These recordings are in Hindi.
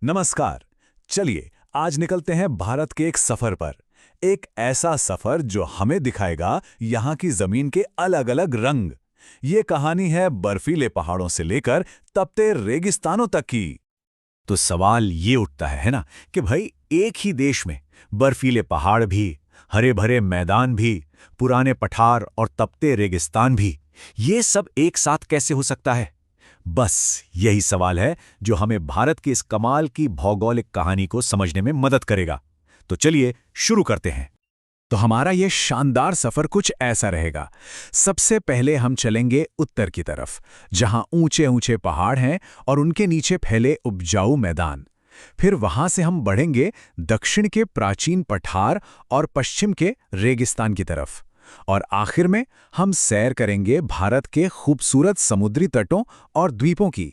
नमस्कार। चलिए आज निकलते हैं भारत के एक सफर पर। एक ऐसा सफर जो हमें दिखाएगा यहाँ की जमीन के अलग अलग रंग। ये कहानी है बर्फीले पहाड़ों से लेकर तपते रेगिस्तानों तक की। तो सवाल ये उठता है ना कि भाई एक ही देश में बर्फीले पहाड़ भी, हरे भरे मैदान भी, पुराने पठार और तपते रेगिस्तान भी, ये सब एक साथ कैसे हो सकता है। बस यही सवाल है जो हमें भारत की इस कमाल की भौगोलिक कहानी को समझने में मदद करेगा। तो चलिए शुरू करते हैं। तो हमारा ये शानदार सफर कुछ ऐसा रहेगा। सबसे पहले हम चलेंगे उत्तर की तरफ, जहां ऊंचे ऊंचे पहाड़ हैं और उनके नीचे फैले उपजाऊ मैदान। फिर वहां से हम बढ़ेंगे दक्षिण के प्राचीन पठार और पश्चिम के रेगिस्तान की तरफ। और आखिर में हम सैर करेंगे भारत के खूबसूरत समुद्री तटों और द्वीपों की।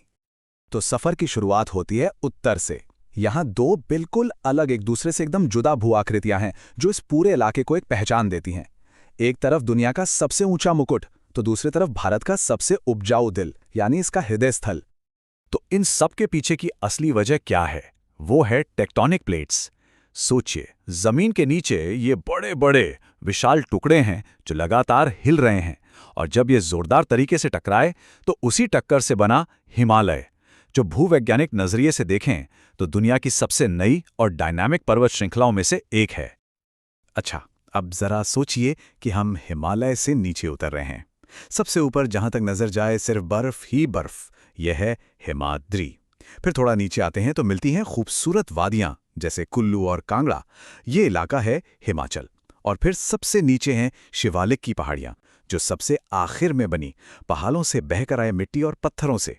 तो सफर की शुरुआत होती है उत्तर से। यहाँ दो बिल्कुल अलग, एक दूसरे से एकदम जुदा भू आकृतियां हैं जो इस पूरे इलाके को एक पहचान देती हैं। एक तरफ दुनिया का सबसे ऊंचा मुकुट, तो दूसरी तरफ भारत का सबसे उपजाऊ दिल, यानी इसका हृदय स्थल। तो इन सब के पीछे की असली वजह क्या है? वो है टेक्टोनिक प्लेट्स। सोचिए, जमीन के नीचे ये बड़े बड़े विशाल टुकड़े हैं जो लगातार हिल रहे हैं, और जब ये जोरदार तरीके से टकराए तो उसी टक्कर से बना हिमालय, जो भूवैज्ञानिक नजरिए से देखें तो दुनिया की सबसे नई और डायनामिक पर्वत श्रृंखलाओं में से एक है। अच्छा, अब जरा सोचिए कि हम हिमालय से नीचे उतर रहे हैं। सबसे ऊपर जहां तक नजर जाए सिर्फ बर्फ ही बर्फ, यह है हिमाद्री। फिर थोड़ा नीचे आते हैं तो मिलती हैं खूबसूरत वादियां जैसे कुल्लू और कांगड़ा, ये इलाका है हिमाचल। और फिर सबसे नीचे हैं शिवालिक की पहाड़ियां, जो सबसे आखिर में बनी पहाड़ों से बहकर आए मिट्टी और पत्थरों से।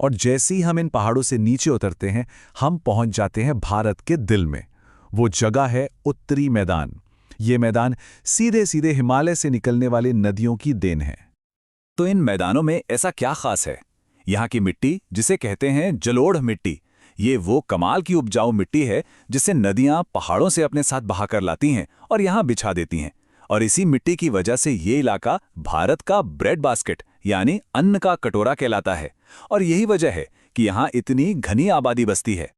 और जैसे ही हम इन पहाड़ों से नीचे उतरते हैं, हम पहुंच जाते हैं भारत के दिल में। वो जगह है उत्तरी मैदान। ये मैदान सीधे सीधे हिमालय से निकलने वाली नदियों की देन है। तो इन मैदानों में ऐसा क्या खास है? यहाँ की मिट्टी, जिसे कहते हैं जलोढ़ मिट्टी, ये वो कमाल की उपजाऊ मिट्टी है जिसे नदियां पहाड़ों से अपने साथ बहाकर लाती हैं और यहाँ बिछा देती हैं। और इसी मिट्टी की वजह से ये इलाका भारत का ब्रेड बास्केट यानी अन्न का कटोरा कहलाता है। और यही वजह है कि यहाँ इतनी घनी आबादी बसती है।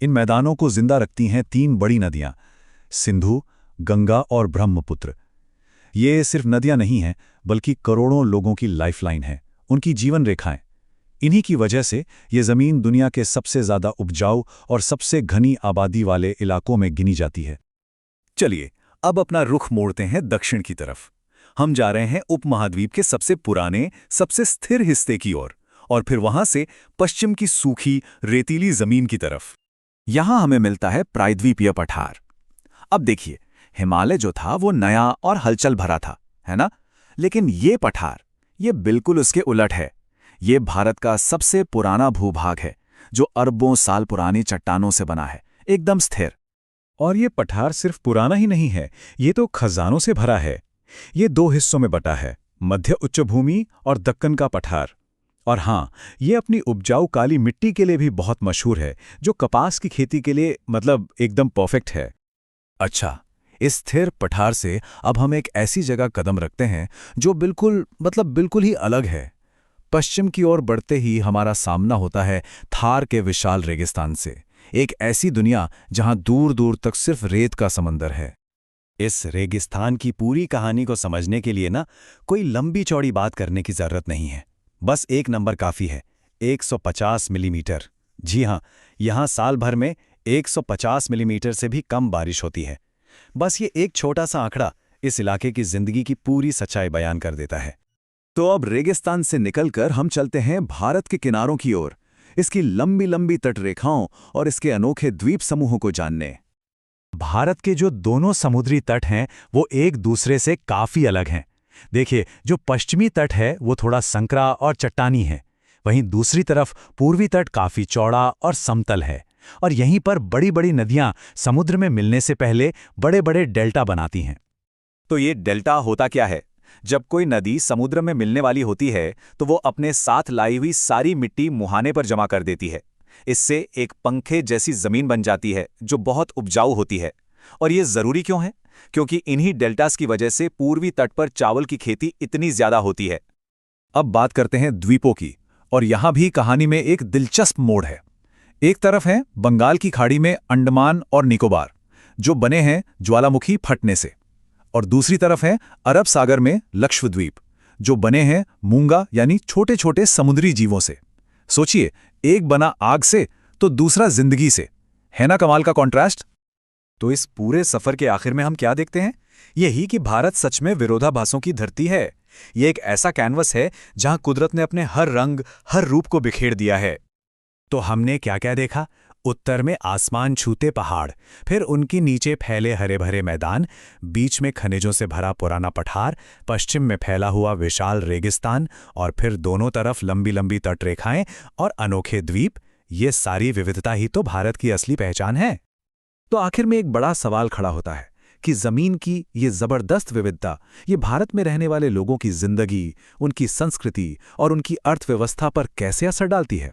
इन मैदानों को जिंदा रखती हैं तीन बड़ी नदियां, सिंधु, गंगा और ब्रह्मपुत्र। ये सिर्फ नदियां नहीं हैं, बल्कि करोड़ों लोगों की लाइफलाइन है, उनकी जीवन रेखाएं। इन्हीं की वजह से ये ज़मीन दुनिया के सबसे ज़्यादा उपजाऊ और सबसे घनी आबादी वाले इलाकों में गिनी जाती है। चलिए अब अपना रुख मोड़ते हैं दक्षिण की तरफ। हम जा रहे हैं उपमहाद्वीप के सबसे पुराने, सबसे स्थिर हिस्से की ओर, और फिर वहां से पश्चिम की सूखी रेतीली जमीन की तरफ। यहां हमें मिलता है प्रायद्वीपीय पठार। अब देखिए, हिमालय जो था वो नया और हलचल भरा था, है ना? लेकिन ये पठार, ये बिल्कुल उसके उलट है। ये भारत का सबसे पुराना भूभाग है, जो अरबों साल पुरानी चट्टानों से बना है, एकदम स्थिर। और ये पठार सिर्फ पुराना ही नहीं है, ये तो खजानों से भरा है। ये दो हिस्सों में बटा है, मध्य उच्चभूमि और दक्कन का पठार। और हाँ, ये अपनी उपजाऊ काली मिट्टी के लिए भी बहुत मशहूर है, जो कपास की खेती के लिए एकदम परफेक्ट है। अच्छा, इस स्थिर पठार से अब हम एक ऐसी जगह कदम रखते हैं जो बिल्कुल ही अलग है। पश्चिम की ओर बढ़ते ही हमारा सामना होता है थार के विशाल रेगिस्तान से, एक ऐसी दुनिया जहां दूर दूर तक सिर्फ रेत का समंदर है। इस रेगिस्तान की पूरी कहानी को समझने के लिए ना कोई लंबी चौड़ी बात करने की जरूरत नहीं है, बस एक नंबर काफी है, 150 मिलीमीटर। जी हाँ, यहाँ साल भर में 150 मिलीमीटर से भी कम बारिश होती है। बस ये एक छोटा सा आंकड़ा इस इलाके की जिंदगी की पूरी सच्चाई बयान कर देता है। तो अब रेगिस्तान से निकलकर हम चलते हैं भारत के किनारों की ओर, इसकी लंबी लंबी तटरेखाओं और इसके अनोखे द्वीप समूहों को जानने। भारत के जो दोनों समुद्री तट हैं वो एक दूसरे से काफी अलग हैं। देखिए, जो पश्चिमी तट है वो थोड़ा संकरा और चट्टानी है, वहीं दूसरी तरफ पूर्वी तट काफी चौड़ा और समतल है। और यहीं पर बड़ी बड़ी नदियां समुद्र में मिलने से पहले बड़े बड़े डेल्टा बनाती हैं। तो ये डेल्टा होता क्या है? जब कोई नदी समुद्र में मिलने वाली होती है तो वो अपने साथ लाई हुई सारी मिट्टी मुहाने पर जमा कर देती है। इससे एक पंखे जैसी जमीन बन जाती है जो बहुत उपजाऊ होती है। और ये जरूरी क्यों है? क्योंकि इन्हीं डेल्टास की वजह से पूर्वी तट पर चावल की खेती इतनी ज्यादा होती है। अब बात करते हैं द्वीपों की, और यहां भी कहानी में एक दिलचस्प मोड़ है। एक तरफ है बंगाल की खाड़ी में अंडमान और निकोबार, जो बने हैं ज्वालामुखी फटने से, और दूसरी तरफ है अरब सागर में लक्षद्वीप, जो बने हैं मूंगा यानी छोटे छोटे समुद्री जीवों से। सोचिए, एक बना आग से तो दूसरा जिंदगी से। है ना कमाल का कॉन्ट्रास्ट? तो इस पूरे सफर के आखिर में हम क्या देखते हैं? यही कि भारत सच में विरोधाभासों की धरती है। ये एक ऐसा कैनवस है जहां कुदरत ने अपने हर रंग, हर रूप को बिखेर दिया है। तो हमने क्या क्या देखा? उत्तर में आसमान छूते पहाड़, फिर उनके नीचे फैले हरे भरे मैदान, बीच में खनिजों से भरा पुराना पठार, पश्चिम में फैला हुआ विशाल रेगिस्तान, और फिर दोनों तरफ लंबी लंबी तटरेखाएं और अनोखे द्वीप। ये सारी विविधता ही तो भारत की असली पहचान है। तो आखिर में एक बड़ा सवाल खड़ा होता है कि जमीन की ये जबरदस्त विविधता, ये भारत में रहने वाले लोगों की जिंदगी, उनकी संस्कृति और उनकी अर्थव्यवस्था पर कैसे असर डालती है?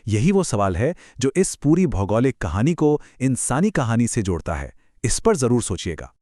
यही वो सवाल है जो इस पूरी भौगोलिक कहानी को इंसानी कहानी से जोड़ता है। इस पर जरूर सोचिएगा।